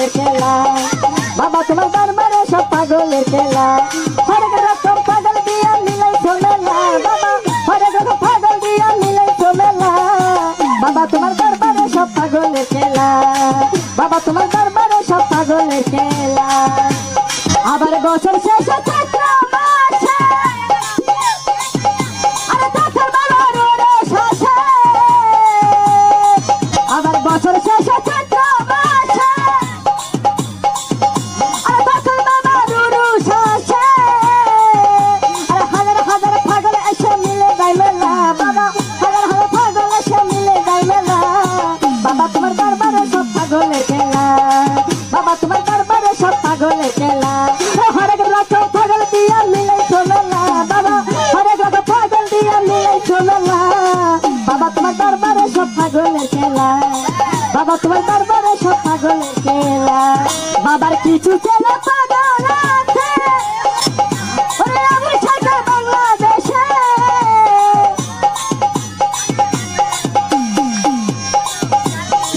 পাগলের খেলা বাবা তোমার দরবারে সব পাগলের খেলা হরেক রকম পাগল দিয়া মিলাই চলেলা বাবা হরেক রকম পাগল দিয়া মিলাই চলেলা বাবা তোমার দরবারে সব পাগলের খেলা বাবা তোমার দরবারে সব পাগলের খেলা আবার বছর শেষে চৈত্র মাসে আরে দেখার বেলার রস আসে আবার বছর শেষে চৈত্র মাসে আরে দেখার বেলার রস আসে আরে হাজার হাজার পাগল এসে মিলে যায় মেলা বাবা হাজার হাজার পাগল এসে মিলে যায় মেলা বাবা তোমার দরবারে সব পাগলের খেলা বাবা তোমার দরবারে সব পাগলের খেলা হরেক রকম পাগল দিয়া মিলাই চলেলা বাবা হরেক রকম পাগল দিয়া মিলাই চলেলা বাবা তোমার দরবারে সব পাগলের খেলা বাবা তোমার দরবারে সব পাগলের খেলা বাবার কিছু ছেলে পাগল আছে ওরে আমি সাথে বাংলাদেশে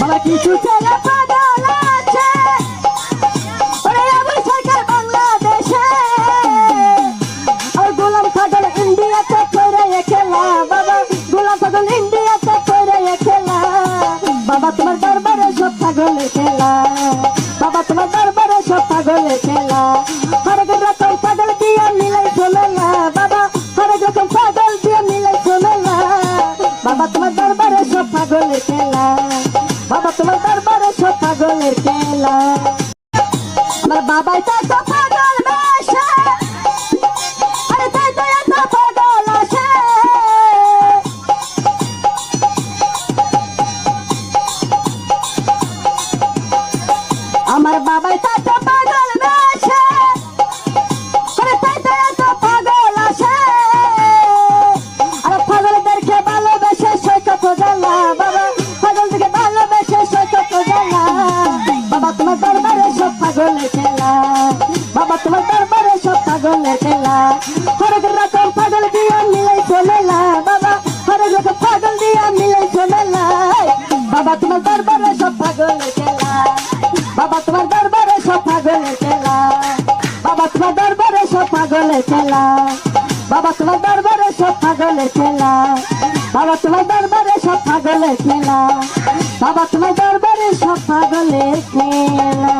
বাবা কিছু ছেলে পাগল আছে ওরে আমি সাথে বাংলাদেশে আর গোলাম পাগল ইন্ডিয়াতে করে খেলা বাবা গোলাম পাগল ইন্ডিয়াতে করে খেলা বাবা তোমার দরবারে সব পাগলের খেলা বাবা তোমার দরবারে সব পাগলের খেলা হরেক রকম পাগল দিয়া মিলাই চলেলা বাবা হরেক রকম পাগল দিয়া মিলাই চলেলা বাবা তোমার দরবারে সব পাগলের খেলা বাবা তোমার দরবারে সব পাগলের খেলা আমার বাবাই তো এত পাগল বেশে আরে তাই তো এত পাগল আসে আমার বাবাই তো এত পাগল বেশে আরে তাই তো এত পাগল আসে আরে পাগলদেরকে ভালোবেসে সৈকত জ্বালা বাবা পাগলদেরকে ভালোবেসে সৈকত জ্বালা বাবা তোমার দরবারে সব পাগলের খেলা বাবা তোমার দরবারে সব পাগলের খেলা হরেক রকম পাগল দিয়া মিলাই চলেলা বাবা হরেক রকম পাগল দিয়া মিলাই চলেলা বাবা তোমার দরবারে সব পাগলের খেলা বাবা তোমার দরবারে সব পাগলের খেলা বাবা তোমার দরবারে সব পাগলের খেলা বাবা তোমার দরবারে সব পাগলের খেলা বাবা তোমার দরবারে সব পাগলের খেলা বাবা তোমার দরবারে সব পাগলের খেলা